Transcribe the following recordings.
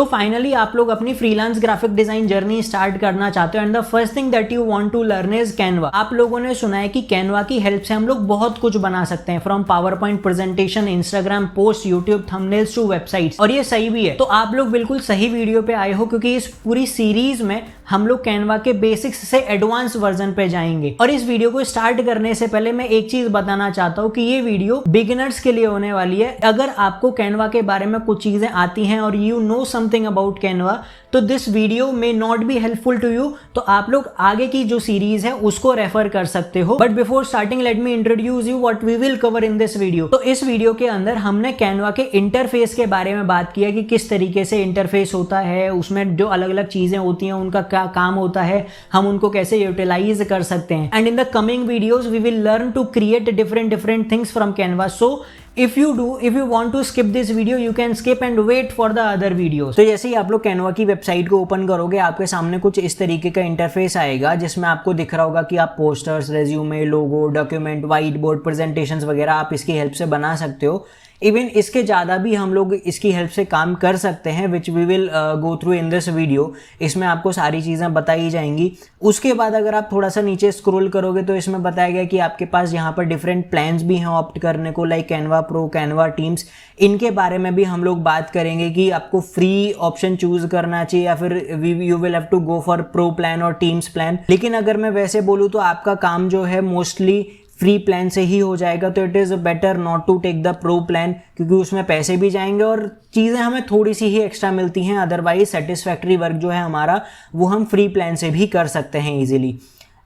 तो फाइनली आप लोग अपनी freelance graphic design journey start करना चाहते हो and the first thing that you want to learn is Canva. आप लोगों ने सुना है कि कैनवा की हेल्प से हम लोग बहुत कुछ बना सकते हैं, from PowerPoint presentation, Instagram post, YouTube thumbnails to websites. और ये सही भी है। तो आप लोग बिल्कुल सही वीडियो पे आए हो, क्योंकि इस पूरी सीरीज में हम लोग कैनवा के बेसिक्स से एडवांस वर्जन पे जाएंगे। और इस वीडियो को स्टार्ट करने से पहले मैं एक चीज बताना चाहता हूँ कि ये वीडियो बिगिनर्स के लिए होने वाली है। अगर आपको कैनवा के बारे में कुछ चीजें आती हैं और you know something about Canva, तो this video may not be helpful to you. तो आप लोग आगे की जो सीरीज है उसको रेफर कर सकते हो। But before starting let me introduce you what we will cover in this video. तो इस वीडियो के अंदर हमने कैनवा के इंटरफेस के बारे में बात किया कि किस तरीके से इंटरफेस होता है, उसमें जो अलग अलग चीजें होती हैं उनका क्या काम होता है, हम उनको कैसे यूटिलाइज कर सकते हैं। And in the coming videos we will learn to create different things from Canva. So if you want to skip this video you can skip and wait for the other videos। तो जैसे ही आप लोग Canva की website को open करोगे आपके सामने कुछ इस तरीके का इंटरफेस आएगा, जिसमें आपको दिख रहा होगा कि आप पोस्टर्स, रेज्यूमे, लोगो, डॉक्यूमेंट, व्हाइट बोर्ड प्रेजेंटेशंस वगैरह आप इसकी हेल्प से बना सकते हो। इवन इसके ज़्यादा भी हम लोग इसकी हेल्प से काम कर सकते हैं, which we will go through in this video. इसमें आपको सारी चीज़ें बताई जाएंगी। उसके बाद अगर आप थोड़ा सा नीचे स्क्रॉल करोगे तो इसमें बताया गया कि आपके पास यहाँ पर डिफरेंट प्लान्स भी हैं ऑप्ट करने को, like Canva pro, Canva teams. इनके बारे में भी हम लोग बात करेंगे कि आपको फ्री ऑप्शन चूज करना चाहिए या फिर you will have to go for pro plan और टीम्स प्लान। लेकिन अगर मैं वैसे बोलूँ तो आपका काम जो है मोस्टली फ्री प्लान से ही हो जाएगा। तो it is better not to take the pro plan, क्योंकि उसमें पैसे भी जाएंगे और चीज़ें हमें थोड़ी सी ही एक्स्ट्रा मिलती हैं। अदरवाइज सेटिस्फैक्ट्री वर्क जो है हमारा वो हम फ्री प्लान से भी कर सकते हैं ईजिली।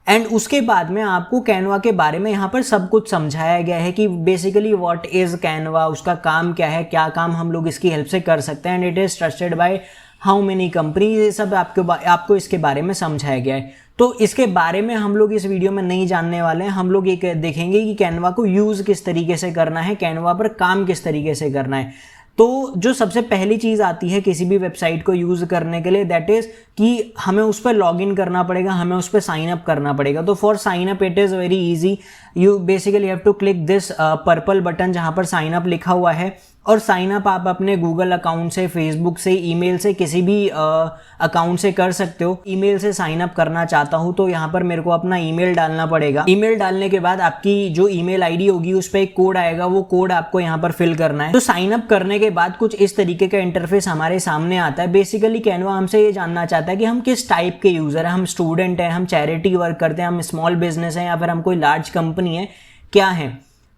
एंड उसके बाद में आपको कैनवा के बारे में यहाँ पर सब कुछ समझाया गया है कि बेसिकली व्हाट इज़ कैनवा, उसका काम क्या है, क्या काम हम लोग इसकी हेल्प से कर सकते हैं। And it is trusted by how many company, ये सब आपको इसके बारे में समझाया गया है। तो इसके बारे में हम लोग इस वीडियो में नहीं जानने वाले हैं। हम लोग ये देखेंगे कि कैनवा को यूज़ किस तरीके से करना है, कैनवा पर काम किस तरीके से करना है। तो जो सबसे पहली चीज़ आती है किसी भी वेबसाइट को यूज़ करने के लिए, दैट इज़ कि हमें उस पर लॉग इन करना पड़ेगा, हमें उस पर साइन अप करना पड़ेगा। तो for sign up it is very easy. You basically have to click this purple button जहाँ पर साइन अप लिखा हुआ है। और साइन अप आप अपने गूगल अकाउंट से, फेसबुक से, ईमेल से, किसी भी अकाउंट से कर सकते हो। ईमेल से साइन अप करना चाहता हूँ तो यहाँ पर मेरे को अपना ईमेल डालना पड़ेगा। ईमेल डालने के बाद आपकी जो ईमेल आईडी होगी उस पर एक कोड आएगा, वो कोड आपको यहाँ पर फिल करना है। तो साइन अप करने के बाद कुछ इस तरीके का इंटरफेस हमारे सामने आता है। बेसिकली कैनवा हमसे ये जानना चाहता है कि हम किस टाइप के यूजर हैं, हम स्टूडेंट हैं, हम चैरिटी वर्क करते हैं, हम स्मॉल बिजनेस हैं या फिर हम कोई लार्ज कंपनी है, क्या है।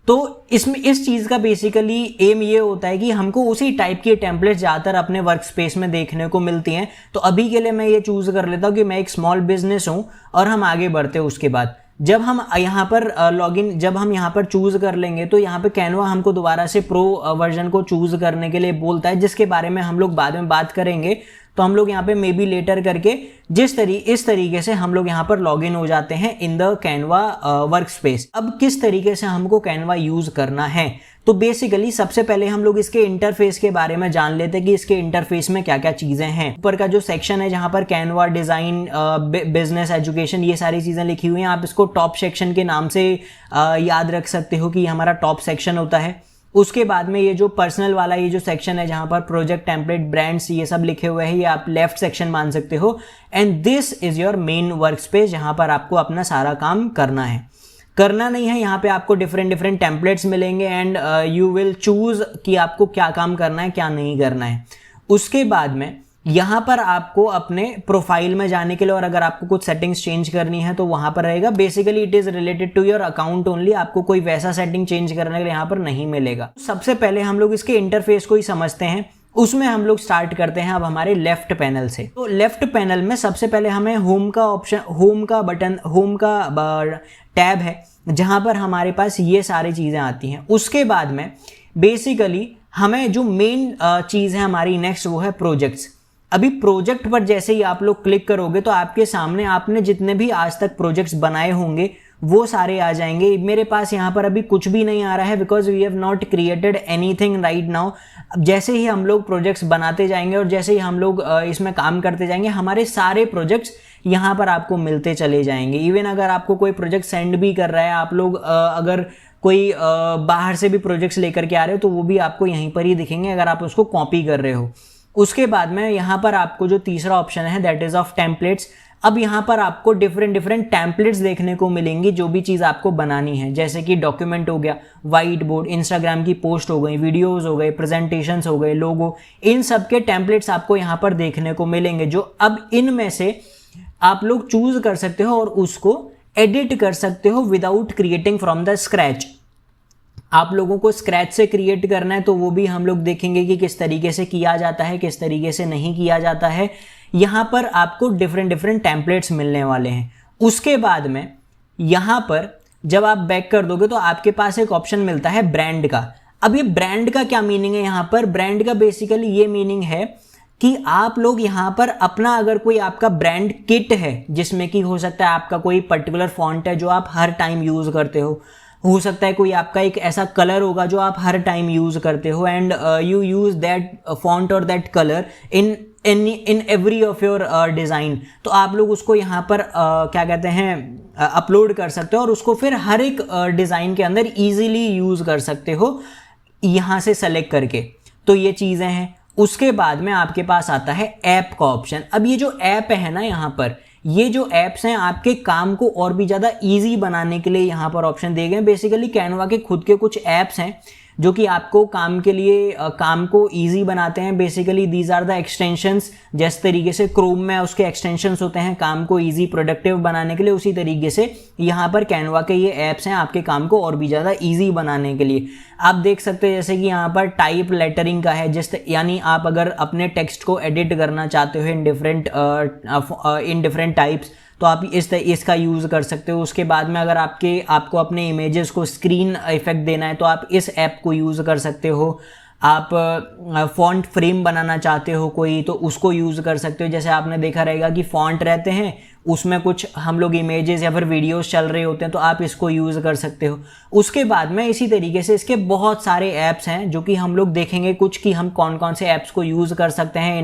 तो इसमें इस चीज़ का बेसिकली एम ये होता है कि हमको उसी टाइप की टेम्पलेट ज़्यादातर अपने वर्क स्पेस में देखने को मिलती हैं। तो अभी के लिए मैं ये चूज़ कर लेता हूँ कि मैं एक स्मॉल बिजनेस हूँ और हम आगे बढ़ते हैं। उसके बाद जब हम यहाँ पर लॉगिन, जब हम यहाँ पर चूज़ कर लेंगे तो यहाँ पे कैनवा हमको दोबारा से प्रो वर्जन को चूज़ करने के लिए बोलता है, जिसके बारे में हम लोग बाद में बात करेंगे। तो हम लोग यहाँ पे मे बी लेटर करके इस तरीके से हम लोग यहाँ पर लॉगिन हो जाते हैं in the Canva work space. अब किस तरीके से हमको कैनवा यूज करना है, तो बेसिकली सबसे पहले हम लोग इसके इंटरफेस के बारे में जान लेते हैं कि इसके इंटरफेस में क्या क्या चीजें हैं। ऊपर का जो सेक्शन है जहाँ पर कैनवा, डिजाइन, बिजनेस, एजुकेशन, ये सारी चीजें लिखी हुई हैं, आप इसको टॉप सेक्शन के नाम से याद रख सकते हो कि हमारा टॉप सेक्शन होता है। उसके बाद में ये जो पर्सनल वाला ये जो सेक्शन है जहाँ पर प्रोजेक्ट, टेम्पलेट, ब्रांड्स, ये सब लिखे हुए हैं, ये आप लेफ्ट सेक्शन मान सकते हो। And this is your main work space, जहाँ पर आपको अपना सारा काम करना है। करना नहीं है, यहाँ पे आपको डिफरेंट टेम्पलेट्स मिलेंगे एंड यू विल चूज कि आपको क्या काम करना है, क्या नहीं करना है। उसके बाद में यहाँ पर आपको अपने प्रोफाइल में जाने के लिए और अगर आपको कुछ सेटिंग्स चेंज करनी है तो वहाँ पर रहेगा। Basically it is related to your account only, आपको कोई वैसा सेटिंग चेंज करने के लिए यहाँ पर नहीं मिलेगा। सबसे पहले हम लोग इसके इंटरफेस को ही समझते हैं। उसमें हम लोग स्टार्ट करते हैं अब हमारे लेफ्ट पैनल से। तो लेफ्ट पैनल में सबसे पहले हमें होम का ऑप्शन, होम का टैब है जहाँ पर हमारे पास ये सारी चीज़ें आती हैं। उसके बाद में बेसिकली हमें जो मेन चीज़ है हमारी नेक्स्ट, वो है प्रोजेक्ट्स। अभी प्रोजेक्ट पर जैसे ही आप लोग क्लिक करोगे तो आपके सामने आपने जितने भी आज तक प्रोजेक्ट्स बनाए होंगे वो सारे आ जाएंगे। मेरे पास यहाँ पर अभी कुछ भी नहीं आ रहा है because we have not created anything right now. जैसे ही हम लोग प्रोजेक्ट्स बनाते जाएंगे और जैसे ही हम लोग इसमें काम करते जाएंगे, हमारे सारे प्रोजेक्ट्स यहाँ पर आपको मिलते चले जाएंगे। इवन अगर आपको कोई प्रोजेक्ट सेंड भी कर रहा है, आप लोग अगर कोई बाहर से भी प्रोजेक्ट्स लेकर के आ रहे हो तो वो भी आपको यहीं पर ही दिखेंगे अगर आप उसको कॉपी कर रहे हो। उसके बाद में यहाँ पर आपको जो तीसरा ऑप्शन है दैट इज ऑफ टेम्पलेट्स। अब यहाँ पर आपको डिफरेंट टेम्पलेट्स देखने को मिलेंगी जो भी चीज़ आपको बनानी है, जैसे कि डॉक्यूमेंट हो गया, वाइट बोर्ड, इंस्टाग्राम की पोस्ट हो गई, वीडियोस हो गए, प्रेजेंटेशंस हो गए, लोगो, इन सब के टेम्पलेट्स आपको यहाँ पर देखने को मिलेंगे, जो अब इनमें से आप लोग चूज कर सकते हो और उसको एडिट कर सकते हो without creating from the scratch. आप लोगों को स्क्रैच से क्रिएट करना है तो वो भी हम लोग देखेंगे कि किस तरीके से किया जाता है, किस तरीके से नहीं किया जाता है। यहाँ पर आपको डिफरेंट टेम्पलेट्स मिलने वाले हैं। उसके बाद में यहाँ पर जब आप बैक कर दोगे तो आपके पास एक ऑप्शन मिलता है ब्रांड का। अब ये ब्रांड का क्या मीनिंग है? यहाँ पर ब्रांड का बेसिकली ये मीनिंग है कि आप लोग यहाँ पर अपना, अगर कोई आपका ब्रांड किट है जिसमें कि हो सकता है आपका कोई पर्टिकुलर फॉन्ट है जो आप हर टाइम यूज करते हो सकता है कोई आपका एक ऐसा कलर होगा जो आप हर टाइम यूज करते हो, and you use that font और that colour in every of your design, तो आप लोग उसको यहाँ पर क्या कहते हैं अपलोड कर सकते हो और उसको फिर हर एक डिज़ाइन के अंदर ईजिली यूज़ कर सकते हो यहाँ से सेलेक्ट करके। तो ये चीज़ें हैं। उसके बाद में आपके पास आता है ऐप का ऑप्शन। अब ये जो ऐप है ना, यहाँ पर ये जो ऐप्स हैं आपके काम को और भी ज़्यादा इजी बनाने के लिए यहाँ पर ऑप्शन दिए गए हैं। बेसिकली कैनवा के खुद के कुछ ऐप्स हैं जो कि आपको काम के लिए काम को इजी बनाते हैं। Basically these are the extensions. जिस तरीके से क्रोम में उसके एक्सटेंशंस होते हैं काम को इजी प्रोडक्टिव बनाने के लिए, उसी तरीके से यहाँ पर कैनवा के ये ऐप्स हैं आपके काम को और भी ज़्यादा इजी बनाने के लिए। आप देख सकते हैं जैसे कि यहाँ पर टाइप लेटरिंग का है, यानी आप अगर अपने टेक्स्ट को एडिट करना चाहते हो इन डिफरेंट टाइप्स तो आप इसका यूज़ कर सकते हो। उसके बाद में अगर आपको अपने इमेजेस को स्क्रीन इफेक्ट देना है तो आप इस ऐप को यूज़ कर सकते हो। आप फॉन्ट फ्रेम बनाना चाहते हो कोई तो उसको यूज़ कर सकते हो। जैसे आपने देखा रहेगा कि फॉन्ट रहते हैं उसमें कुछ हम लोग इमेजेस या फिर वीडियोस चल रहे होते हैं तो आप इसको यूज़ कर सकते हो। उसके बाद में इसी तरीके से इसके बहुत सारे ऐप्स हैं जो कि हम लोग देखेंगे कुछ कि हम कौन कौन से ऐप्स को यूज़ कर सकते हैं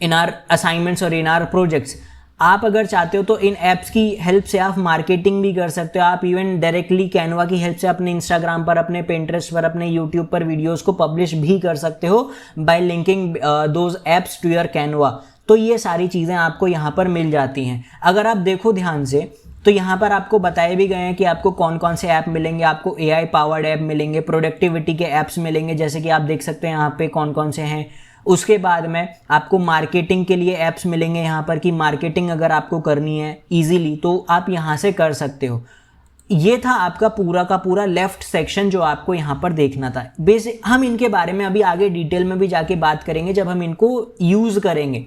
इन आर असाइनमेंट्स और इन आर प्रोजेक्ट्स। आप अगर चाहते हो तो इन ऐप्स की हेल्प से आप मार्केटिंग भी कर सकते हो। आप इवन डायरेक्टली कैनवा की हेल्प से अपने इंस्टाग्राम पर, अपने पिंटरेस्ट पर, अपने यूट्यूब पर वीडियोस को पब्लिश भी कर सकते हो by linking those apps to your Canva. तो ये सारी चीज़ें आपको यहाँ पर मिल जाती हैं। अगर आप देखो ध्यान से तो यहाँ पर आपको बताए भी गए हैं कि आपको कौन कौन से ऐप मिलेंगे। आपको AI पावर्ड ऐप मिलेंगे, प्रोडक्टिविटी के ऐप्स मिलेंगे, जैसे कि आप देख सकते हैं यहाँ पे कौन कौन से हैं। उसके बाद में आपको मार्केटिंग के लिए ऐप्स मिलेंगे यहाँ पर कि मार्केटिंग अगर आपको करनी है इजीली तो आप यहाँ से कर सकते हो। ये था आपका पूरा का पूरा लेफ्ट सेक्शन जो आपको यहाँ पर देखना था। बेसिक हम इनके बारे में अभी आगे डिटेल में भी जाके बात करेंगे जब हम इनको यूज़ करेंगे।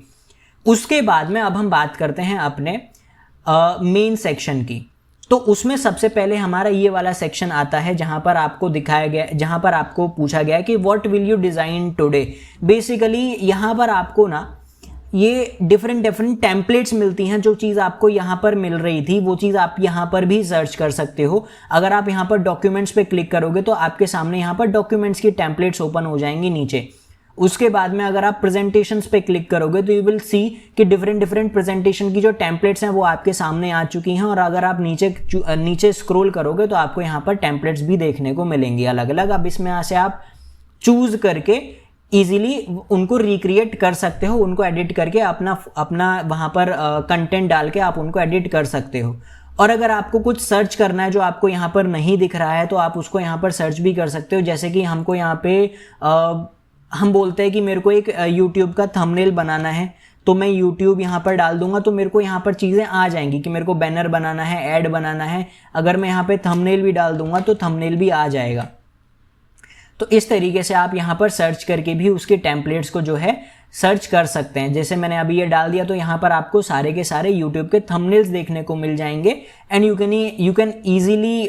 उसके बाद में अब हम बात करते हैं अपने मेन सेक्शन की। तो उसमें सबसे पहले हमारा ये वाला सेक्शन आता है जहां पर आपको दिखाया गया, जहां पर आपको पूछा गया है कि what will you design today. Basically यहाँ पर आपको ना ये डिफरेंट टेम्पलेट्स मिलती हैं। जो चीज़ आपको यहाँ पर मिल रही थी वो चीज़ आप यहाँ पर भी सर्च कर सकते हो। अगर आप यहाँ पर डॉक्यूमेंट्स पे क्लिक करोगे तो आपके सामने यहाँ पर डॉक्यूमेंट्स की टेम्पलेट्स ओपन हो जाएंगी नीचे। उसके बाद में अगर आप प्रेजेंटेशंस पे क्लिक करोगे तो यू विल सी कि डिफरेंट प्रेजेंटेशन की जो टेम्पलेट्स हैं वो आपके सामने आ चुकी हैं। और अगर आप नीचे स्क्रॉल करोगे तो आपको यहाँ पर टेम्पलेट्स भी देखने को मिलेंगी अलग अलग। अब इसमें से आप चूज करके इजीली उनको रिक्रिएट कर सकते हो, उनको एडिट करके अपना वहाँ पर कंटेंट डाल के आप उनको एडिट कर सकते हो। और अगर आपको कुछ सर्च करना है जो आपको यहाँ पर नहीं दिख रहा है तो आप उसको यहाँ पर सर्च भी कर सकते हो। जैसे कि हमको यहाँ पे हम बोलते हैं कि मेरे को एक YouTube का थंबनेल बनाना है तो मैं YouTube यहाँ पर डाल दूंगा तो मेरे को यहाँ पर चीज़ें आ जाएंगी कि मेरे को बैनर बनाना है, ऐड बनाना है। अगर मैं यहाँ पे थंबनेल भी डाल दूंगा तो थंबनेल भी आ जाएगा। तो इस तरीके से आप यहाँ पर सर्च करके भी उसके टेम्पलेट्स को जो है सर्च कर सकते हैं। जैसे मैंने अभी ये डाल दिया तो यहाँ पर आपको सारे के सारे YouTube के थंबनेल्स देखने को मिल जाएंगे and you can easily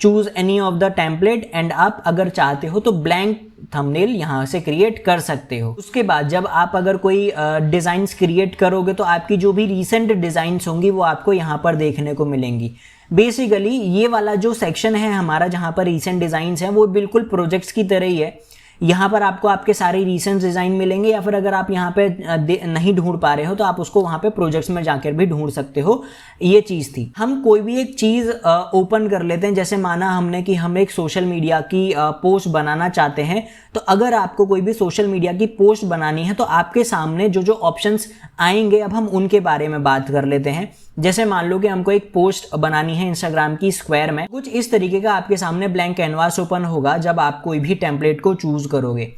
choose any of the template and आप अगर चाहते हो तो ब्लैंक थंबनेल यहाँ से क्रिएट कर सकते हो। उसके बाद जब आप अगर कोई डिज़ाइंस क्रिएट करोगे तो आपकी जो भी रीसेंट डिज़ाइंस होंगी वो आपको यहाँ पर देखने को मिलेंगी। बेसिकली ये वाला जो सेक्शन है हमारा जहाँ पर रीसेंट डिज़ाइंस हैं वो बिल्कुल प्रोजेक्ट्स की तरह ही है। यहाँ पर आपको आपके सारे रिसेंट डिज़ाइन मिलेंगे, या फिर अगर आप यहाँ पे नहीं ढूंढ पा रहे हो तो आप उसको वहाँ पे प्रोजेक्ट्स में जाकर भी ढूंढ सकते हो। ये चीज़ थी। हम कोई भी एक चीज़ ओपन कर लेते हैं, जैसे माना हमने कि हम एक सोशल मीडिया की पोस्ट बनाना चाहते हैं, तो अगर आपको कोई भी सोशल मीडिया की पोस्ट बनानी है तो आपके सामने जो जो ऑप्शंस आएंगे, अब हम उनके बारे में बात कर लेते हैं। जैसे मान लो कि हमको एक पोस्ट बनानी है इंस्टाग्राम की स्क्वायर में, कुछ इस तरीके का आपके सामने ब्लैंक कैनवास ओपन होगा जब आप कोई भी टेम्पलेट को चूज करोगे।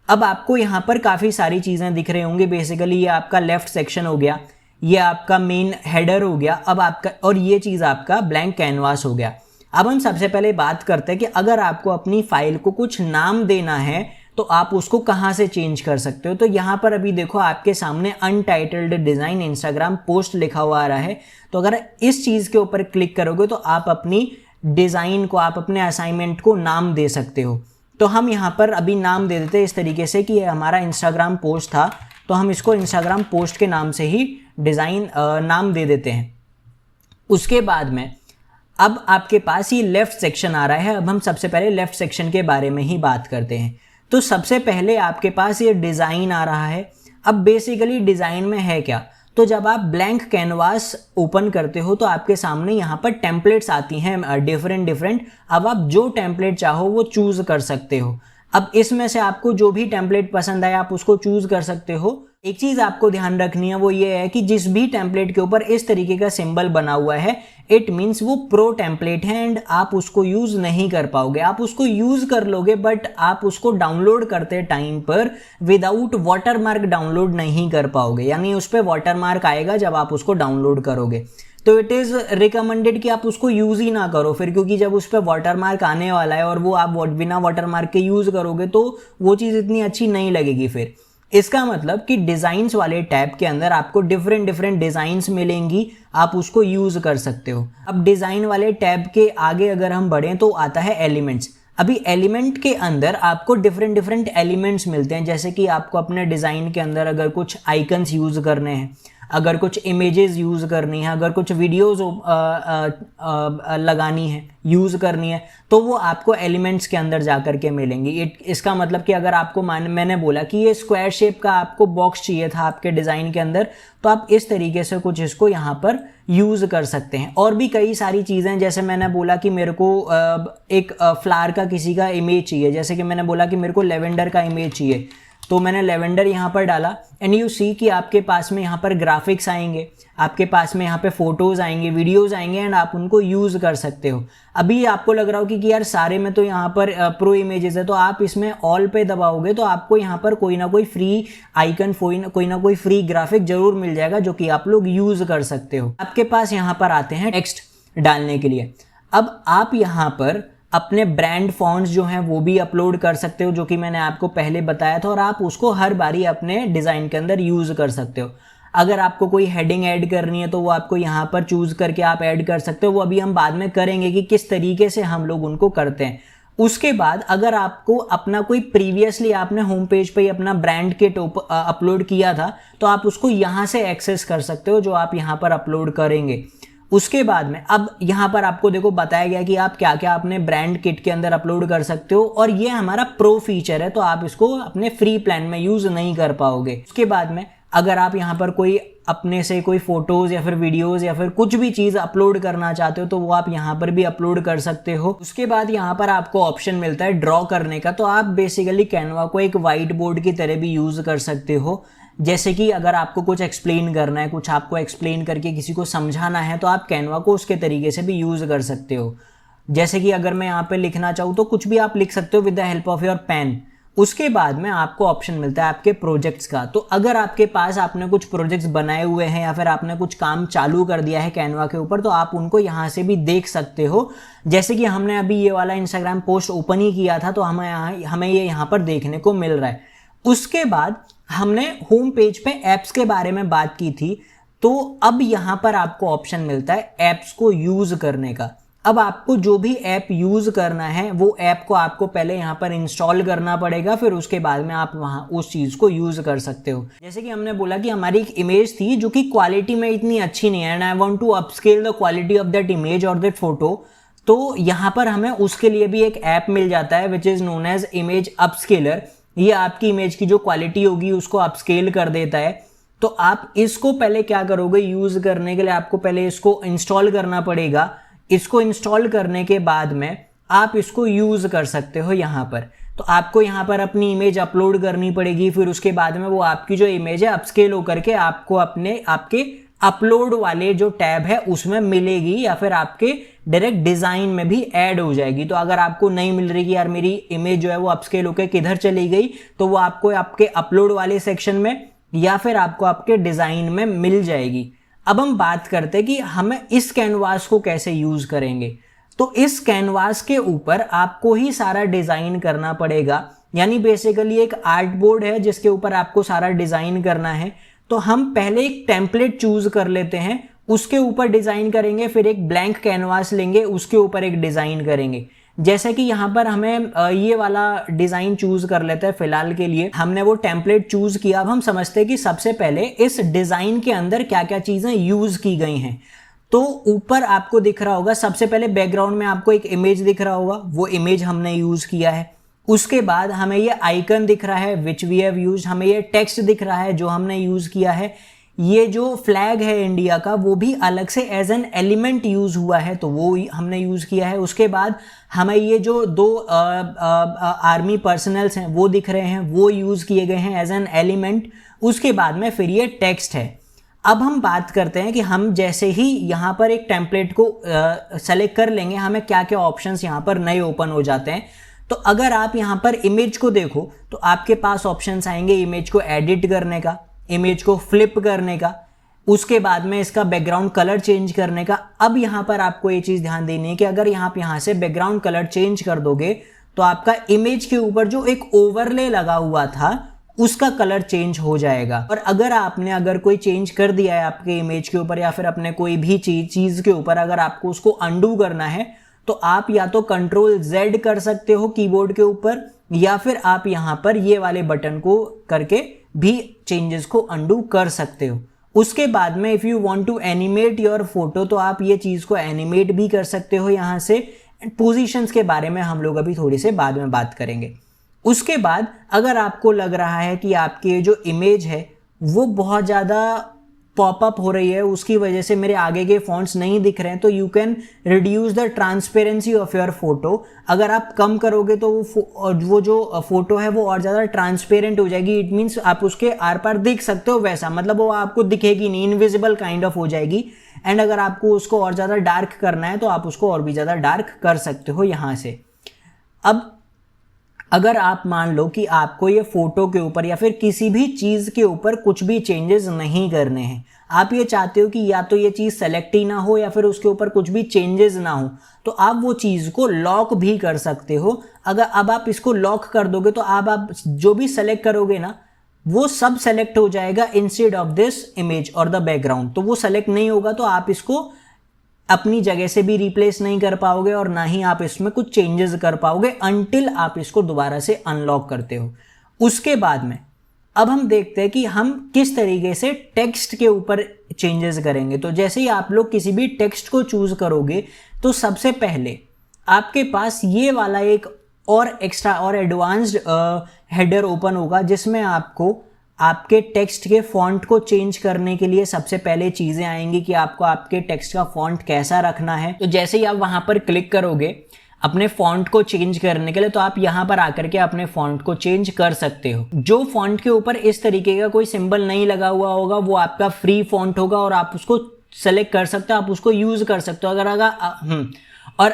अब आपको यहाँ पर काफ़ी सारी चीज़ें दिख रही होंगी। बेसिकली ये आपका लेफ्ट सेक्शन हो गया, ये आपका मेन हेडर हो गया, अब आपका, और ये चीज़ आपका ब्लैंक कैनवास हो गया। अब हम सबसे पहले बात करते हैं कि अगर आपको अपनी फाइल को कुछ नाम देना है तो आप उसको कहाँ से चेंज कर सकते हो। तो यहाँ पर अभी देखो आपके सामने अनटाइटल्ड डिज़ाइन इंस्टाग्राम पोस्ट लिखा हुआ आ रहा है। तो अगर इस चीज़ के ऊपर क्लिक करोगे तो आप अपनी डिज़ाइन को, आप अपने असाइनमेंट को नाम दे सकते हो। तो हम यहाँ पर अभी नाम दे देते हैं इस तरीके से कि ये हमारा इंस्टाग्राम पोस्ट था, तो हम इसको इंस्टाग्राम पोस्ट के नाम से ही डिज़ाइन नाम दे देते हैं। उसके बाद में अब आपके पास ये लेफ्ट सेक्शन आ रहा है। अब हम सबसे पहले लेफ्ट सेक्शन के बारे में ही बात करते हैं। तो सबसे पहले आपके पास ये डिज़ाइन आ रहा है। अब बेसिकली डिज़ाइन में है क्या, तो जब आप ब्लैंक कैनवास ओपन करते हो तो आपके सामने यहाँ पर टेम्पलेट्स आती हैं डिफरेंट। अब आप जो टेम्पलेट चाहो वो चूज़ कर सकते हो। अब इसमें से आपको जो भी टेम्पलेट पसंद आए आप उसको चूज़ कर सकते हो। एक चीज़ आपको ध्यान रखनी है, वो ये है कि जिस भी टेम्पलेट के ऊपर इस तरीके का सिंबल बना हुआ है, इट मीन्स वो प्रो टेम्पलेट है एंड आप उसको यूज़ नहीं कर पाओगे। आप उसको यूज़ कर लोगे बट आप उसको डाउनलोड करते टाइम पर विदाउट वाटरमार्क डाउनलोड नहीं कर पाओगे, यानी उस पर वाटरमार्क आएगा जब आप उसको डाउनलोड करोगे। तो इट इज़ रिकमेंडेड कि आप उसको यूज़ ही ना करो फिर, क्योंकि जब उस पर वाटरमार्क आने वाला है और वो आप बिना वाटरमार्क के यूज़ करोगे तो वो चीज़ इतनी अच्छी नहीं लगेगी फिर। इसका मतलब कि डिज़ाइंस वाले टैब के अंदर आपको डिफरेंट डिज़ाइंस मिलेंगी, आप उसको यूज़ कर सकते हो। अब डिज़ाइन वाले टैब के आगे अगर हम बढ़ें तो आता है एलिमेंट्स। अभी एलिमेंट के अंदर आपको डिफरेंट एलिमेंट्स मिलते हैं, जैसे कि आपको अपने डिज़ाइन के अंदर अगर कुछ आइकन्स यूज़ करने हैं, अगर कुछ इमेजेस यूज़ करनी है, अगर कुछ वीडियोस लगानी है, यूज़ करनी है, तो वो आपको एलिमेंट्स के अंदर जा कर के मिलेंगी। इसका मतलब कि अगर आपको मैंने बोला कि ये स्क्वायर शेप का आपको बॉक्स चाहिए था आपके डिज़ाइन के अंदर, तो आप इस तरीके से कुछ इसको यहाँ पर यूज़ कर सकते हैं। और भी कई सारी चीज़ें, जैसे मैंने बोला कि मेरे को एक फ्लावर का किसी का इमेज चाहिए, जैसे कि मैंने बोला कि मेरे को लेवेंडर का इमेज चाहिए, तो मैंने लेवेंडर यहाँ पर डाला एंड यू सी कि आपके पास में यहाँ पर ग्राफिक्स आएंगे, आपके पास में यहाँ पे फोटोज़ आएंगे, वीडियोज़ आएंगे एंड आप उनको यूज़ कर सकते हो। अभी आपको लग रहा हो कि यार सारे में तो यहाँ पर प्रो इमेजेस है, तो आप इसमें ऑल पे दबाओगे तो आपको यहाँ पर कोई ना कोई फ्री आइकन, कोई ना कोई फ्री ग्राफिक जरूर मिल जाएगा जो कि आप लोग यूज़ कर सकते हो। आपके पास यहाँ पर आते हैं टेक्स्ट डालने के लिए। अब आप यहाँ पर अपने ब्रांड फॉन्ट्स जो हैं वो भी अपलोड कर सकते हो, जो कि मैंने आपको पहले बताया था, और आप उसको हर बारी अपने डिज़ाइन के अंदर यूज़ कर सकते हो। अगर आपको कोई हेडिंग ऐड करनी है तो वो आपको यहाँ पर चूज़ करके आप ऐड कर सकते हो। वो अभी हम बाद में करेंगे कि किस तरीके से हम लोग उनको करते हैं। उसके बाद अगर आपको अपना कोई प्रीवियसली आपने होम पेज पे अपना ब्रांड किट अपलोड किया था तो आप उसको यहाँ से एक्सेस कर सकते हो, जो आप यहाँ पर अपलोड करेंगे। उसके बाद में अब यहाँ पर आपको देखो बताया गया कि आप क्या क्या अपने ब्रांड किट के अंदर अपलोड कर सकते हो, और ये हमारा प्रो फीचर है तो आप इसको अपने फ्री प्लान में यूज़ नहीं कर पाओगे। उसके बाद में अगर आप यहाँ पर कोई अपने से कोई फोटोज़ या फिर वीडियोज़ या फिर कुछ भी चीज़ अपलोड करना चाहते हो तो वो आप यहाँ पर भी अपलोड कर सकते हो। उसके बाद यहाँ पर आपको ऑप्शन मिलता है ड्रॉ करने का, तो आप बेसिकली कैनवा को एक वाइट बोर्ड की तरह भी यूज़ कर सकते हो। जैसे कि अगर आपको कुछ एक्सप्लेन करना है, कुछ आपको एक्सप्लेन करके किसी को समझाना है, तो आप कैनवा को उसके तरीके से भी यूज़ कर सकते हो। जैसे कि अगर मैं यहाँ पे लिखना चाहूँ तो कुछ भी आप लिख सकते हो with the help of your pen. उसके बाद में आपको ऑप्शन मिलता है आपके प्रोजेक्ट्स का। तो अगर आपके पास आपने कुछ प्रोजेक्ट्स बनाए हुए हैं या फिर आपने कुछ काम चालू कर दिया है कैनवा के ऊपर, तो आप उनको यहाँ से भी देख सकते हो। जैसे कि हमने अभी ये वाला इंस्टाग्राम पोस्ट ओपन ही किया था तो हमें ये यहाँ पर देखने को मिल रहा है। उसके बाद हमने होम पेज पे ऐप्स के बारे में बात की थी, तो अब यहाँ पर आपको ऑप्शन मिलता है ऐप्स को यूज़ करने का। अब आपको जो भी ऐप यूज़ करना है वो ऐप को आपको पहले यहाँ पर इंस्टॉल करना पड़ेगा, फिर उसके बाद में आप वहाँ उस चीज़ को यूज़ कर सकते हो। जैसे कि हमने बोला कि हमारी एक इमेज थी जो कि क्वालिटी में इतनी अच्छी नहीं है and I want to upscale the quality of that image और दैट फोटो, तो यहाँ पर हमें उसके लिए भी एक ऐप मिल जाता है which is known as image upscaler. ये आपकी इमेज की जो क्वालिटी होगी उसको अपस्केल कर देता है। तो आप इसको पहले क्या करोगे, यूज़ करने के लिए आपको पहले इसको इंस्टॉल करना पड़ेगा। इसको इंस्टॉल करने के बाद में आप इसको यूज़ कर सकते हो यहाँ पर। तो आपको यहाँ पर अपनी इमेज अपलोड करनी पड़ेगी, फिर उसके बाद में वो आपकी जो इमेज है अपस्केल होकर के आपको आपके अपलोड वाले जो टैब है उसमें मिलेगी, या फिर आपके डायरेक्ट डिज़ाइन में भी ऐड हो जाएगी। तो अगर आपको नहीं मिल रही कि यार मेरी इमेज जो है वो अपस्केल होकर किधर चली गई, तो वो आपको आपके अपलोड वाले सेक्शन में या फिर आपको आपके डिज़ाइन में मिल जाएगी। अब हम बात करते हैं कि हमें इस कैनवास को कैसे यूज़ करेंगे। तो इस कैनवास के ऊपर आपको ही सारा डिज़ाइन करना पड़ेगा, यानी बेसिकली एक आर्ट बोर्ड है जिसके ऊपर आपको सारा डिज़ाइन करना है। तो हम पहले एक टेम्पलेट चूज कर लेते हैं, उसके ऊपर डिज़ाइन करेंगे, फिर एक ब्लैंक कैनवास लेंगे, उसके ऊपर एक डिज़ाइन करेंगे। जैसे कि यहाँ पर हमें ये वाला डिज़ाइन चूज कर लेते हैं। फिलहाल के लिए हमने वो टेम्पलेट चूज किया। अब हम समझते हैं कि सबसे पहले इस डिज़ाइन के अंदर क्या क्या चीज़ें यूज़ की गई हैं। तो ऊपर आपको दिख रहा होगा, सबसे पहले बैकग्राउंड में आपको एक इमेज दिख रहा होगा, वो इमेज हमने यूज़ किया है। उसके बाद हमें ये आइकन दिख रहा है विच वी हैव यूज्ड, हमें ये टेक्स्ट दिख रहा है जो हमने यूज़ किया है। ये जो फ्लैग है इंडिया का वो भी अलग से एज एन एलिमेंट यूज़ हुआ है, तो वो हमने यूज़ किया है। उसके बाद हमें ये जो दो आर्मी पर्सनल्स हैं वो दिख रहे हैं, वो यूज़ किए गए हैं एज एन एलिमेंट। उसके बाद में फिर ये टेक्स्ट है। अब हम बात करते हैं कि हम जैसे ही यहाँ पर एक टेम्पलेट को सेलेक्ट कर लेंगे, हमें क्या क्या ऑप्शंस यहाँ पर नए ओपन हो जाते हैं। तो अगर आप यहाँ पर इमेज को देखो तो आपके पास ऑप्शंस आएंगे इमेज को एडिट करने का, इमेज को फ्लिप करने का, उसके बाद में इसका बैकग्राउंड कलर चेंज करने का। अब यहाँ पर आपको ये चीज़ ध्यान देनी है कि अगर यहाँ से बैकग्राउंड कलर चेंज कर दोगे तो आपका इमेज के ऊपर जो एक ओवरले लगा हुआ था उसका कलर चेंज हो जाएगा। और अगर कोई चेंज कर दिया है आपके इमेज के ऊपर या फिर अपने कोई भी चीज़ के ऊपर, अगर आपको उसको अंडू करना है तो आप या तो कंट्रोल Z कर सकते हो कीबोर्ड के ऊपर, या फिर आप यहाँ पर ये वाले बटन को करके भी चेंजेस को अंडू कर सकते हो। उसके बाद में if you want to animate your photo, तो आप ये चीज़ को एनिमेट भी कर सकते हो यहाँ से। पोजीशंस के बारे में हम लोग अभी थोड़ी से बाद में बात करेंगे। उसके बाद अगर आपको लग रहा है कि आपकी जो इमेज है वो बहुत ज़्यादा पॉपअप हो रही है, उसकी वजह से मेरे आगे के फॉन्ट्स नहीं दिख रहे हैं, तो you can reduce the transparency of your photo. अगर आप कम करोगे तो वो जो फोटो है वो और ज़्यादा ट्रांसपेरेंट हो जाएगी। इट मीन्स आप उसके आर पार देख सकते हो वैसा, मतलब वो आपको दिखेगी नहीं, इनविजिबल काइंड ऑफ हो जाएगी। एंड अगर आपको उसको और ज़्यादा डार्क करना है तो आप उसको और भी ज़्यादा डार्क कर सकते हो यहाँ से। अब अगर आप मान लो कि आपको ये फोटो के ऊपर या फिर किसी भी चीज़ के ऊपर कुछ भी चेंजेस नहीं करने हैं, आप ये चाहते हो कि या तो ये चीज़ सेलेक्ट ही ना हो या फिर उसके ऊपर कुछ भी चेंजेस ना हो, तो आप वो चीज़ को लॉक भी कर सकते हो। अगर अब आप इसको लॉक कर दोगे तो आप जो भी सेलेक्ट करोगे ना वो सब सेलेक्ट हो जाएगा इंस्टेड ऑफ दिस इमेज और द बैकग्राउंड। तो वो सेलेक्ट नहीं होगा तो आप इसको अपनी जगह से भी रिप्लेस नहीं कर पाओगे और ना ही आप इसमें कुछ चेंजेस कर पाओगे अनटिल आप इसको दोबारा से अनलॉक करते हो। उसके बाद में अब हम देखते हैं कि हम किस तरीके से टेक्स्ट के ऊपर चेंजेस करेंगे। तो जैसे ही आप लोग किसी भी टेक्स्ट को चूज करोगे तो सबसे पहले आपके पास ये वाला एक और एक्स्ट्रा और एडवांस्ड हेडर ओपन होगा, जिसमें आपको आपके टेक्स्ट के फॉन्ट को चेंज करने के लिए सबसे पहले चीज़ें आएंगी कि आपको आपके टेक्स्ट का फॉन्ट कैसा रखना है। तो जैसे ही आप वहाँ पर क्लिक करोगे अपने फॉन्ट को चेंज करने के लिए, तो आप यहाँ पर आकर के अपने फॉन्ट को चेंज कर सकते हो। जो फॉन्ट के ऊपर इस तरीके का कोई सिंबल नहीं लगा हुआ होगा वो आपका फ्री फॉन्ट होगा और आप उसको सेलेक्ट कर सकते हो, आप उसको यूज़ कर सकते हो।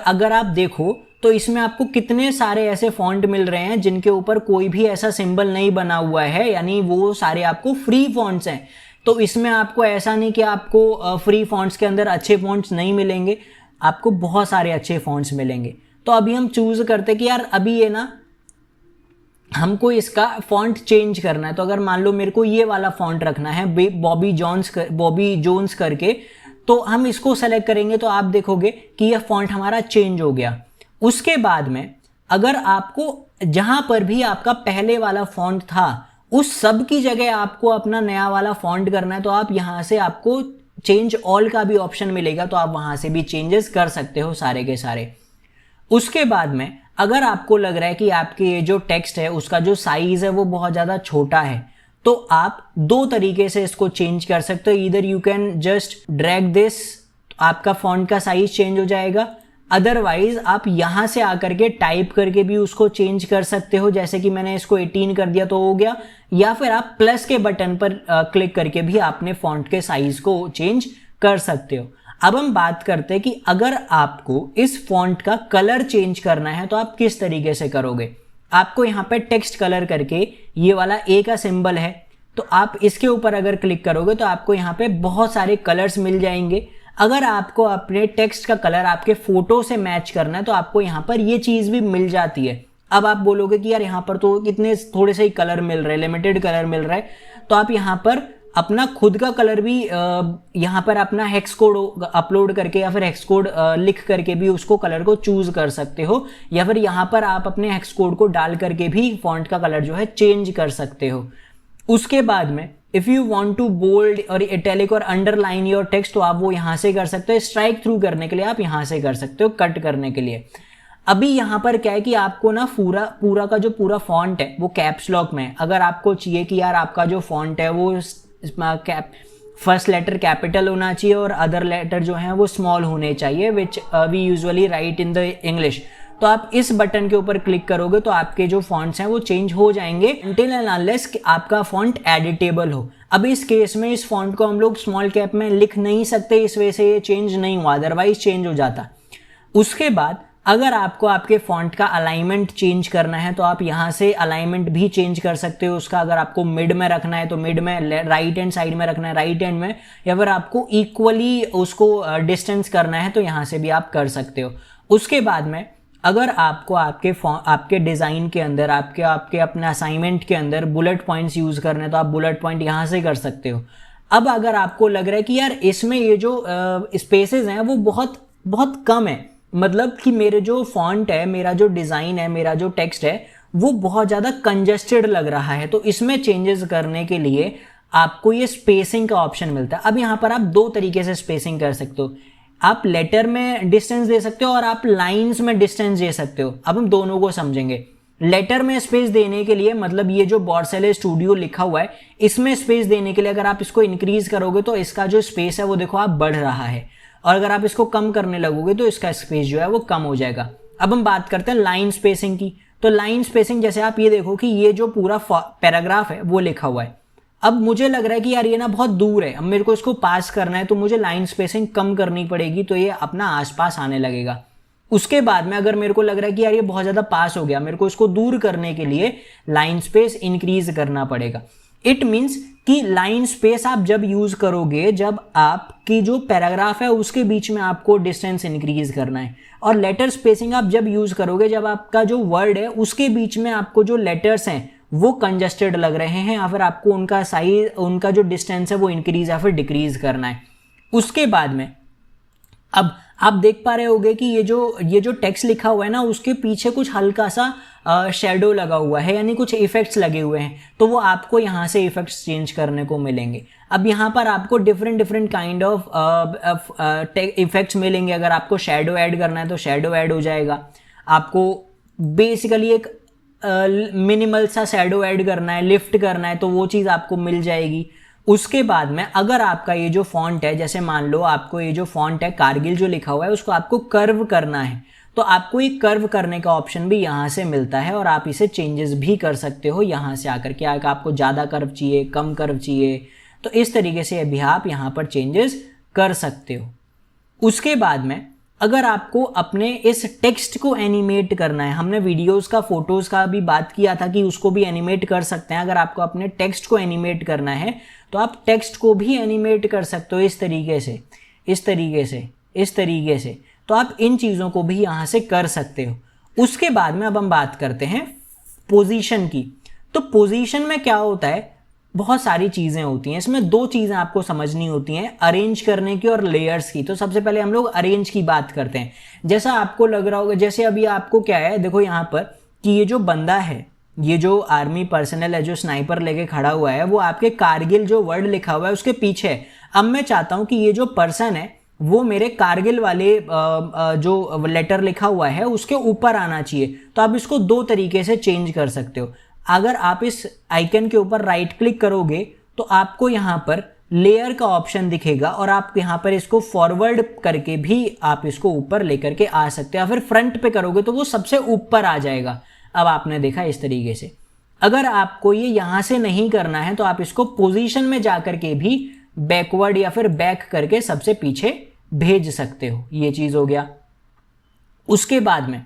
अगर आप देखो तो इसमें आपको कितने सारे ऐसे फॉन्ट मिल रहे हैं जिनके ऊपर कोई भी ऐसा सिंबल नहीं बना हुआ है, यानी वो सारे आपको फ्री फॉन्ट्स हैं। तो इसमें आपको ऐसा नहीं कि आपको फ्री फॉन्ट्स के अंदर अच्छे फॉन्ट्स नहीं मिलेंगे, आपको बहुत सारे अच्छे फॉन्ट्स मिलेंगे। तो अभी हम चूज करते कि यार अभी ये ना हमको इसका फॉन्ट चेंज करना है। तो अगर मान लो मेरे को ये वाला फॉन्ट रखना है बॉबी जोन्स करके, तो हम इसको सेलेक्ट करेंगे तो आप देखोगे कि यह फॉन्ट हमारा चेंज हो गया। उसके बाद में अगर आपको जहां पर भी आपका पहले वाला फॉन्ट था उस सब की जगह आपको अपना नया वाला फॉन्ट करना है, तो आप यहां से आपको चेंज ऑल का भी ऑप्शन मिलेगा, तो आप वहां से भी चेंजेस कर सकते हो सारे के सारे। उसके बाद में अगर आपको लग रहा है कि आपके ये जो टेक्स्ट है उसका जो साइज है वो बहुत ज़्यादा छोटा है, तो आप दो तरीके से इसको चेंज कर सकते हो। Either you can just drag this, आपका फॉन्ट का साइज चेंज हो जाएगा, अदरवाइज आप यहां से आकर के टाइप करके भी उसको चेंज कर सकते हो, जैसे कि मैंने इसको 18 कर दिया तो हो गया, या फिर आप प्लस के बटन पर क्लिक करके भी आपने फॉन्ट के साइज को चेंज कर सकते हो। अब हम बात करते हैं कि अगर आपको इस फॉन्ट का कलर चेंज करना है तो आप किस तरीके से करोगे। आपको यहाँ पे टेक्स्ट कलर करके ये वाला ए का सिंबल है, तो आप इसके ऊपर अगर क्लिक करोगे तो आपको यहाँ पे बहुत सारे कलर्स मिल जाएंगे। अगर आपको अपने टेक्स्ट का कलर आपके फोटो से मैच करना है तो आपको यहाँ पर ये चीज़ भी मिल जाती है। अब आप बोलोगे कि यार यहाँ पर तो कितने थोड़े से ही कलर मिल रहे हैं, लिमिटेड कलर मिल रहा है, तो आप यहाँ पर अपना खुद का कलर भी यहाँ पर अपना हेक्स कोड अपलोड करके या फिर हेक्स कोड लिख करके भी उसको कलर को चूज कर सकते हो, या फिर यहाँ पर आप अपने हेक्स कोड को डाल करके भी फॉन्ट का कलर जो है चेंज कर सकते हो। उसके बाद में if you want to bold और इटैलिक और अंडरलाइन योर टेक्स्ट, तो आप वो यहाँ से कर सकते हो। स्ट्राइक थ्रू करने के लिए आप यहाँ से कर सकते हो, कट करने के लिए। अभी यहाँ पर क्या है कि आपको ना पूरा का जो पूरा फॉन्ट है वो कैप्स लॉक में है। अगर आपको चाहिए कि यार आपका जो फॉन्ट है वो फर्स्ट लेटर कैपिटल होना चाहिए और अदर लेटर जो है वो स्मॉल होने चाहिए, which we usually write in the English, तो आप इस बटन के ऊपर क्लिक करोगे तो आपके जो फॉन्ट्स हैं वो चेंज हो जाएंगे until and unless आपका फॉन्ट एडिटेबल हो। अब इस केस में इस फॉन्ट को हम लोग स्मॉल कैप में लिख नहीं सकते, इस वजह से ये चेंज नहीं हुआ, अदरवाइज चेंज हो जाता। उसके बाद अगर आपको आपके फॉन्ट का अलाइनमेंट चेंज करना है तो आप यहाँ से अलाइनमेंट भी चेंज कर सकते हो उसका। अगर आपको मिड में रखना है तो मिड में, राइट हैंड साइड में रखना है राइट हैंड में, या फिर आपको इक्वली उसको डिस्टेंस करना है तो यहाँ से भी आप कर सकते हो। उसके बाद में अगर आपको आपके डिज़ाइन के अंदर आपके अपने असाइनमेंट के अंदर बुलेट पॉइंट्स यूज़ करने हैं तो आप बुलेट पॉइंट यहाँ से कर सकते हो। अब अगर आपको लग रहा है कि यार इसमें ये जो स्पेसेस हैं वो बहुत बहुत कम है, मतलब कि मेरे जो फॉन्ट है, मेरा जो डिज़ाइन है, मेरा जो टेक्स्ट है वो बहुत ज़्यादा कंजेस्टेड लग रहा है, तो इसमें चेंजेस करने के लिए आपको ये स्पेसिंग का ऑप्शन मिलता है। अब यहाँ पर आप दो तरीके से स्पेसिंग कर सकते हो, आप लेटर में डिस्टेंस दे सकते हो और आप लाइंस में डिस्टेंस दे सकते हो। अब हम दोनों को समझेंगे। लेटर में स्पेस देने के लिए, मतलब ये जो बॉर्सेले स्टूडियो लिखा हुआ है इसमें स्पेस देने के लिए अगर आप इसको इंक्रीज करोगे तो इसका जो स्पेस है वो देखो आप बढ़ रहा है, और अगर आप इसको कम करने लगोगे तो इसका स्पेस जो है वो कम हो जाएगा। अब हम बात करते हैं लाइन स्पेसिंग की। तो लाइन स्पेसिंग जैसे आप ये देखो कि ये जो पूरा पैराग्राफ है वो लिखा हुआ है, अब मुझे लग रहा है कि यार ये ना बहुत दूर है, अब मेरे को इसको पास करना है तो मुझे लाइन स्पेसिंग कम करनी पड़ेगी, तो ये अपना आसपास आने लगेगा। उसके बाद में अगर मेरे को लग रहा है कि यार ये बहुत ज़्यादा पास हो गया, मेरे को इसको दूर करने के लिए लाइन स्पेस इंक्रीज करना पड़ेगा। इट मीन्स कि लाइन स्पेस आप जब यूज करोगे जब आपकी जो पैराग्राफ है उसके बीच में आपको डिस्टेंस इंक्रीज करना है, और लेटर स्पेसिंग आप जब यूज करोगे जब आपका जो वर्ड है उसके बीच में आपको जो लेटर्स हैं वो कंजेस्टेड लग रहे हैं, या फिर आपको उनका साइज, उनका जो डिस्टेंस है वो इंक्रीज या फिर डिक्रीज करना है। उसके बाद में अब आप देख पा रहे होंगे कि ये जो टेक्स्ट लिखा हुआ है ना उसके पीछे कुछ हल्का सा शेडो लगा हुआ है, यानी कुछ इफेक्ट्स लगे हुए हैं, तो वो आपको यहाँ से इफेक्ट्स चेंज करने को मिलेंगे। अब यहाँ पर आपको डिफरेंट काइंड ऑफ इफेक्ट्स मिलेंगे। अगर आपको शेडो ऐड करना है तो शेडो ऐड हो जाएगा, आपको बेसिकली एक मिनिमल सा शेडो ऐड करना है, लिफ्ट करना है, तो वो चीज़ आपको मिल जाएगी। उसके बाद में अगर आपका ये जो फॉन्ट है, जैसे मान लो आपको ये जो फॉन्ट है कारगिल जो लिखा हुआ है उसको आपको कर्व करना है, तो आपको ये कर्व करने का ऑप्शन भी यहाँ से मिलता है और आप इसे चेंजेस भी कर सकते हो यहाँ से आकर के। आपको ज़्यादा कर्व चाहिए, कम कर्व चाहिए, तो इस तरीके से भी आप यहाँ पर चेंजेस कर सकते हो। उसके बाद में अगर आपको अपने इस टेक्स्ट को एनिमेट करना है, हमने वीडियोस का, फोटोज़ का भी बात किया था कि उसको भी एनिमेट कर सकते हैं। अगर आपको अपने टेक्स्ट को एनिमेट करना है तो आप टेक्स्ट को भी एनिमेट कर सकते हो इस तरीके से, इस तरीके से, इस तरीके से, तो आप इन चीज़ों को भी यहाँ से कर सकते हो। उसके बाद में अब हम बात करते हैं पोजीशन की। तो पोजीशन में क्या होता है, बहुत सारी चीज़ें होती हैं, इसमें दो चीज़ें आपको समझनी होती हैं, अरेंज करने की और लेयर्स की। तो सबसे पहले हम लोग अरेंज की बात करते हैं। जैसा आपको लग रहा होगा, जैसे अभी आपको क्या है, देखो यहाँ पर कि ये जो बंदा है, ये जो आर्मी पर्सनल है जो स्नाइपर लेके खड़ा हुआ है, वो आपके कारगिल जो वर्ड लिखा हुआ है उसके पीछे है। अब मैं चाहता हूँ कि ये जो पर्सन है वो मेरे कारगिल वाले जो लेटर लिखा हुआ है उसके ऊपर आना चाहिए। तो आप इसको दो तरीके से चेंज कर सकते हो। अगर आप इस आइकन के ऊपर राइट क्लिक करोगे तो आपको यहाँ पर लेयर का ऑप्शन दिखेगा और आप यहाँ पर इसको फॉरवर्ड करके भी आप इसको ऊपर लेकर के आ सकते हो, या फिर फ्रंट पे करोगे तो वो सबसे ऊपर आ जाएगा। अब आपने देखा इस तरीके से। अगर आपको ये यहाँ से नहीं करना है तो आप इसको पोजीशन में जाकर के भी बैकवर्ड या फिर बैक करके सबसे पीछे भेज सकते हो। ये चीज हो गया। उसके बाद में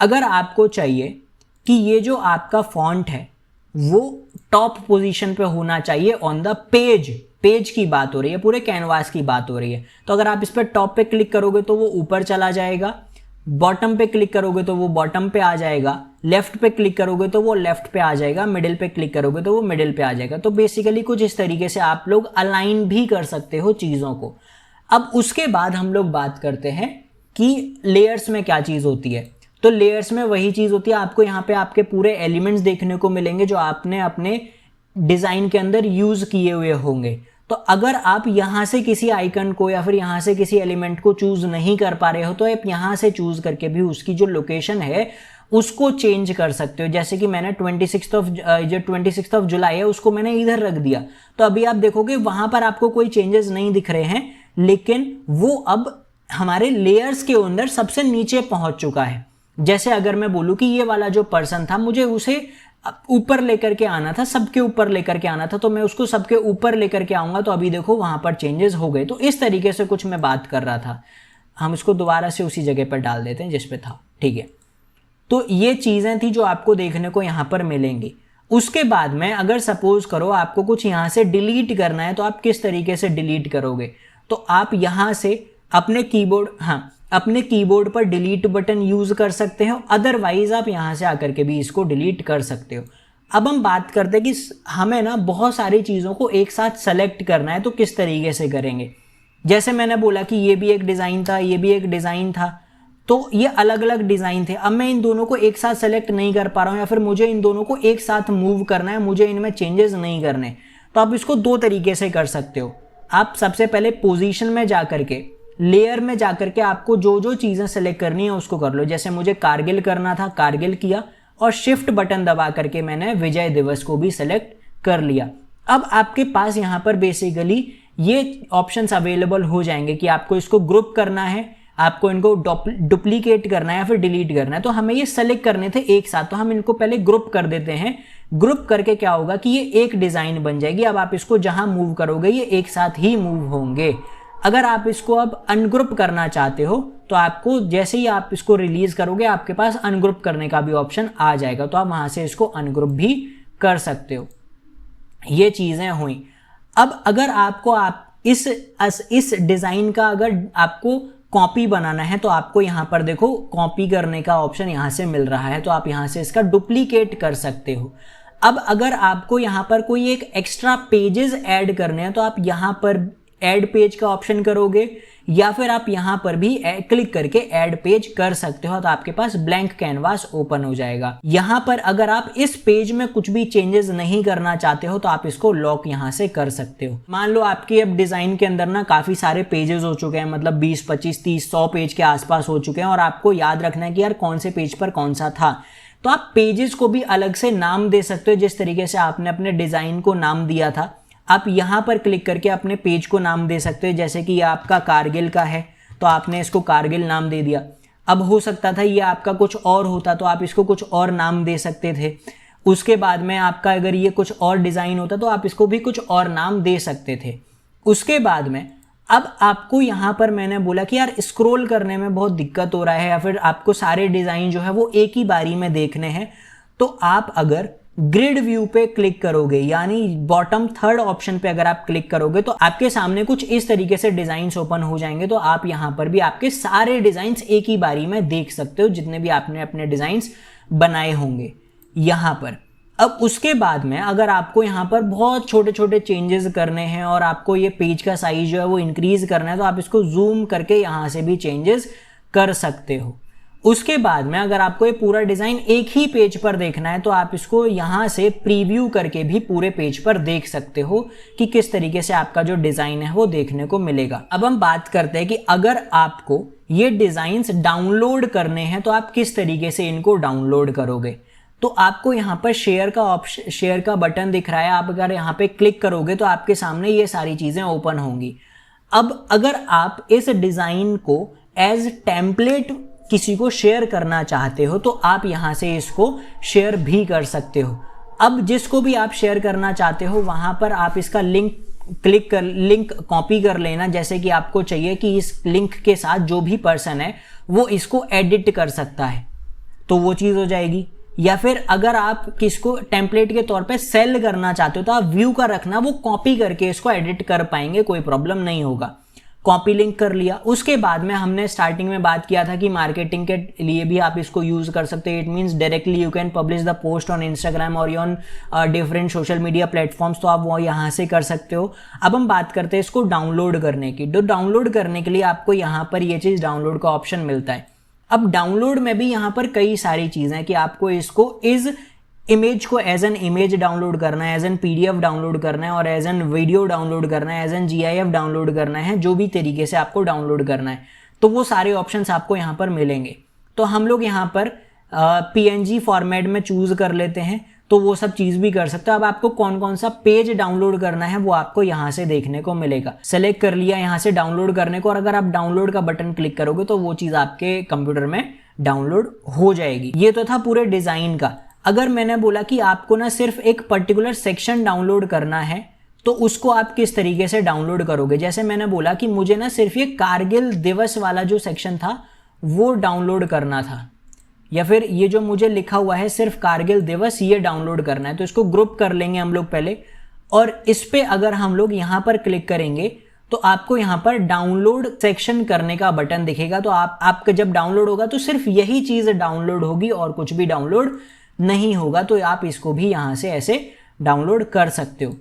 अगर आपको चाहिए कि ये जो आपका फॉन्ट है वो टॉप पोजीशन पे होना चाहिए ऑन द पेज की बात हो रही है, पूरे कैनवास की बात हो रही है, तो अगर आप इस पर टॉप पे क्लिक करोगे तो वो ऊपर चला जाएगा, बॉटम पे क्लिक करोगे तो वो बॉटम पे आ जाएगा, लेफ्ट पे क्लिक करोगे तो वो लेफ्ट पे आ जाएगा, मिडिल पे क्लिक करोगे तो वो मिडिल पे आ जाएगा। तो बेसिकली कुछ इस तरीके से आप लोग अलाइन भी कर सकते हो चीज़ों को। अब उसके बाद हम लोग बात करते हैं कि लेयर्स में क्या चीज़ होती है। तो लेयर्स में वही चीज़ होती है, आपको यहाँ पे आपके पूरे एलिमेंट्स देखने को मिलेंगे जो आपने अपने डिज़ाइन के अंदर यूज़ किए हुए होंगे। तो अगर आप यहाँ से किसी आइकन को या फिर यहाँ से किसी एलिमेंट को चूज नहीं कर पा रहे हो तो आप यहाँ से चूज करके भी उसकी जो लोकेशन है उसको चेंज कर सकते हो। जैसे कि मैंने 26 ऑफ जुलाई है उसको मैंने इधर रख दिया, तो अभी आप देखोगे वहां पर आपको कोई चेंजेस नहीं दिख रहे हैं, लेकिन वो अब हमारे लेयर्स के अंदर सबसे नीचे पहुंच चुका है। जैसे अगर मैं बोलूं कि ये वाला जो पर्सन था मुझे उसे ऊपर लेकर के आना था, सबके ऊपर लेकर के आना था, तो मैं उसको सबके ऊपर लेकर के आऊंगा, तो अभी देखो वहां पर चेंजेस हो गए। तो इस तरीके से कुछ मैं बात कर रहा था। हम इसको दोबारा से उसी जगह पर डाल देते हैं जिस पे था, ठीक है। तो ये चीजें थी जो आपको देखने को यहाँ पर मिलेंगी। उसके बाद में अगर सपोज करो आपको कुछ यहाँ से डिलीट करना है तो आप किस तरीके से डिलीट करोगे, तो आप यहाँ से अपने कीबोर्ड पर डिलीट बटन यूज कर सकते हो, अदरवाइज आप यहाँ से आकर के भी इसको डिलीट कर सकते हो। अब हम बात करते हैं कि हमें ना बहुत सारी चीज़ों को एक साथ सेलेक्ट करना है, तो किस तरीके से करेंगे। जैसे मैंने बोला कि ये भी एक डिज़ाइन था, ये भी एक डिज़ाइन था, तो ये अलग अलग डिज़ाइन थे। अब मैं इन दोनों को एक साथ सेलेक्ट नहीं कर पा रहा हूँ, या फिर मुझे इन दोनों को एक साथ मूव करना है, मुझे इनमें चेंजेस नहीं करने, तो आप इसको दो तरीके से कर सकते हो। आप सबसे पहले पोजीशन में जाकर के, लेयर में जाकर के आपको जो जो चीज़ें सेलेक्ट करनी है उसको कर लो। जैसे मुझे कारगिल करना था, कारगिल किया, और शिफ्ट बटन दबा करके मैंने विजय दिवस को भी सेलेक्ट कर लिया। अब आपके पास यहाँ पर बेसिकली ये ऑप्शंस अवेलेबल हो जाएंगे कि आपको इसको ग्रुप करना है, आपको इनको डुप्लीकेट करना है या फिर डिलीट करना है। तो हमें ये सेलेक्ट करने थे एक साथ, तो हम इनको पहले ग्रुप कर देते हैं। ग्रुप करके क्या होगा कि ये एक डिज़ाइन बन जाएगी। अब आप इसको जहां मूव करोगे ये एक साथ ही मूव होंगे। अगर आप इसको अब अनग्रुप करना चाहते हो तो आपको जैसे ही आप इसको रिलीज करोगे आपके पास अनग्रुप करने का भी ऑप्शन आ जाएगा, तो आप वहां से इसको अनग्रुप भी कर सकते हो। ये चीजें हुई। अब अगर आपको इस डिजाइन का अगर आपको कॉपी बनाना है तो आपको यहाँ पर देखो कॉपी करने का ऑप्शन यहाँ से मिल रहा है, तो आप यहाँ से इसका डुप्लीकेट कर सकते हो। अब अगर आपको यहाँ पर कोई एक एक्स्ट्रा पेजेस ऐड करने हैं तो आप यहाँ पर ऐड पेज का ऑप्शन करोगे, या फिर आप यहाँ पर भी क्लिक करके ऐड पेज कर सकते हो, तो आपके पास ब्लैंक कैनवास ओपन हो जाएगा। यहाँ पर अगर आप इस पेज में कुछ भी चेंजेस नहीं करना चाहते हो तो आप इसको लॉक यहाँ से कर सकते हो। मान लो आपकी अब डिजाइन के अंदर ना काफी सारे पेजेस हो चुके हैं, मतलब 20, 25, 30, 100 पेज के आसपास हो चुके हैं, और आपको याद रखना है कि यार कौन से पेज पर कौन सा था, तो आप पेजेस को भी अलग से नाम दे सकते हो। जिस तरीके से आपने अपने डिजाइन को नाम दिया था, आप यहाँ पर क्लिक करके अपने पेज को नाम दे सकते हो। जैसे कि ये आपका कारगिल का है तो आपने इसको कारगिल नाम दे दिया। अब हो सकता था ये आपका कुछ और होता तो आप इसको कुछ और नाम दे सकते थे। उसके बाद में आपका अगर ये कुछ और डिज़ाइन होता तो आप इसको भी कुछ और नाम दे सकते थे। उसके बाद में अब आपको यहाँ पर मैंने बोला कि यार स्क्रॉल करने में बहुत दिक्कत हो रहा है, या फिर आपको सारे डिज़ाइन जो है वो एक ही बारी में देखने हैं, तो आप अगर ग्रिड व्यू पे क्लिक करोगे, यानी बॉटम थर्ड ऑप्शन पे अगर आप क्लिक करोगे तो आपके सामने कुछ इस तरीके से डिजाइन्स ओपन हो जाएंगे। तो आप यहां पर भी आपके सारे डिजाइन्स एक ही बारी में देख सकते हो, जितने भी आपने अपने डिजाइन्स बनाए होंगे यहां पर। अब उसके बाद में अगर आपको यहां पर बहुत छोटे छोटे चेंजेस करने हैं और आपको ये पेज का साइज जो है वो इंक्रीज करना है, तो आप इसको जूम करके यहां से भी चेंजेस कर सकते हो। उसके बाद में अगर आपको ये पूरा डिजाइन एक ही पेज पर देखना है तो आप इसको यहां से प्रीव्यू करके भी पूरे पेज पर देख सकते हो कि किस तरीके से आपका जो डिजाइन है वो देखने को मिलेगा। अब हम बात करते हैं कि अगर आपको ये डिजाइन्स डाउनलोड करने हैं तो आप किस तरीके से इनको डाउनलोड करोगे। तो आपको यहाँ पर शेयर का बटन दिख रहा है, आप अगर यहाँ पे क्लिक करोगे तो आपके सामने ये सारी चीजें ओपन होंगी। अब अगर आप इस डिजाइन को एज टेम्पलेट किसी को शेयर करना चाहते हो तो आप यहां से इसको शेयर भी कर सकते हो। अब जिसको भी आप शेयर करना चाहते हो वहां पर आप इसका लिंक कॉपी कर लेना, जैसे कि आपको चाहिए कि इस लिंक के साथ जो भी पर्सन है वो इसको एडिट कर सकता है तो वो चीज हो जाएगी। या फिर अगर आप किसको टेम्पलेट के तौर पे सेल करना चाहते हो तो आप व्यू का रखना, वो कॉपी करके इसको एडिट कर पाएंगे, कोई प्रॉब्लम नहीं होगा। कॉपी लिंक कर लिया। उसके बाद में हमने स्टार्टिंग में बात किया था कि मार्केटिंग के लिए भी आप इसको यूज कर सकते हैं। It means directly you can publish the post on Instagram और on different social media platforms, तो आप वो यहाँ से कर सकते हो। अब हम बात करते हैं इसको डाउनलोड करने की। तो डाउनलोड करने के लिए आपको यहाँ पर ये चीज डाउनलोड का ऑप्शन मिलता है। अब डाउनलोड में भी यहाँ पर कई सारी चीजें हैं कि आपको इसको इस इमेज को एज एन इमेज डाउनलोड करना है, एज एन पीडीएफ डाउनलोड करना है और एज एन वीडियो डाउनलोड करना है, एज एन जीआईएफ डाउनलोड करना है, जो भी तरीके से आपको डाउनलोड करना है तो वो सारे ऑप्शंस आपको यहाँ पर मिलेंगे। तो हम लोग यहाँ पर पीएनजी फॉर्मेट में चूज कर लेते हैं तो वो सब चीज भी कर सकते हो। अब आपको कौन कौन सा पेज डाउनलोड करना है वो आपको यहाँ से देखने को मिलेगा। सेलेक्ट कर लिया यहाँ से डाउनलोड करने को और अगर आप डाउनलोड का बटन क्लिक करोगे तो वो चीज आपके कंप्यूटर में डाउनलोड हो जाएगी। ये तो था पूरे डिजाइन का। अगर मैंने बोला कि आपको ना सिर्फ एक पर्टिकुलर सेक्शन डाउनलोड करना है तो उसको आप किस तरीके से डाउनलोड करोगे। जैसे मैंने बोला कि मुझे ना सिर्फ ये कारगिल दिवस वाला जो सेक्शन था वो डाउनलोड करना था, या फिर ये जो मुझे लिखा हुआ है सिर्फ कारगिल दिवस ये डाउनलोड करना है, तो इसको ग्रुप कर लेंगे हम लोग पहले। और इस पे अगर हम लोग यहाँ पर क्लिक करेंगे तो आपको यहाँ पर डाउनलोड सेक्शन करने का बटन दिखेगा। तो आपका जब डाउनलोड होगा तो सिर्फ यही चीज डाउनलोड होगी और कुछ भी डाउनलोड नहीं होगा। तो आप इसको भी यहां से ऐसे डाउनलोड कर सकते हो।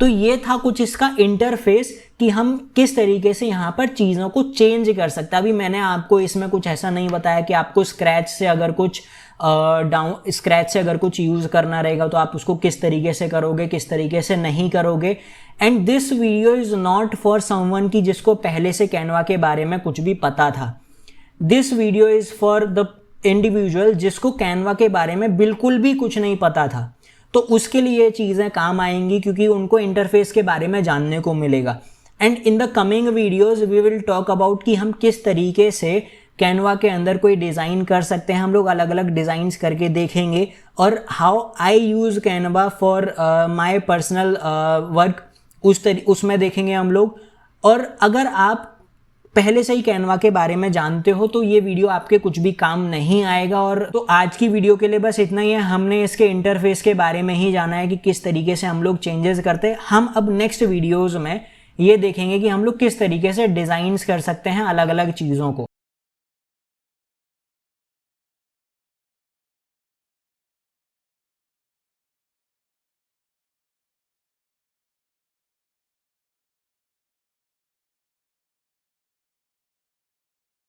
तो ये था कुछ इसका इंटरफेस कि हम किस तरीके से यहां पर चीजों को चेंज कर सकते हैं। अभी मैंने आपको इसमें कुछ ऐसा नहीं बताया कि आपको स्क्रैच से अगर कुछ यूज करना रहेगा तो आप उसको किस तरीके से करोगे, किस तरीके से नहीं करोगे। And this video is not for someone की जिसको पहले से कैनवा के बारे में कुछ भी पता था। This video is for the individual जिसको कैनवा के बारे में बिल्कुल भी कुछ नहीं पता था, तो उसके लिए ये चीज़ें काम आएंगी क्योंकि उनको इंटरफेस के बारे में जानने को मिलेगा। And in the coming videos we will talk about कि हम किस तरीके से कैनवा के अंदर कोई डिज़ाइन कर सकते हैं। हम लोग अलग अलग डिज़ाइंस करके देखेंगे और how I use Canva for my personal work उसमें देखेंगे हम लोग। और अगर आप पहले से ही कैनवा के बारे में जानते हो तो ये वीडियो आपके कुछ भी काम नहीं आएगा। और तो आज की वीडियो के लिए बस इतना ही है। हमने इसके इंटरफेस के बारे में ही जाना है कि किस तरीके से हम लोग चेंजेस करते हैं। हम अब नेक्स्ट वीडियोस में ये देखेंगे कि हम लोग किस तरीके से डिजाइन्स कर सकते हैं अलग अलग चीज़ों को।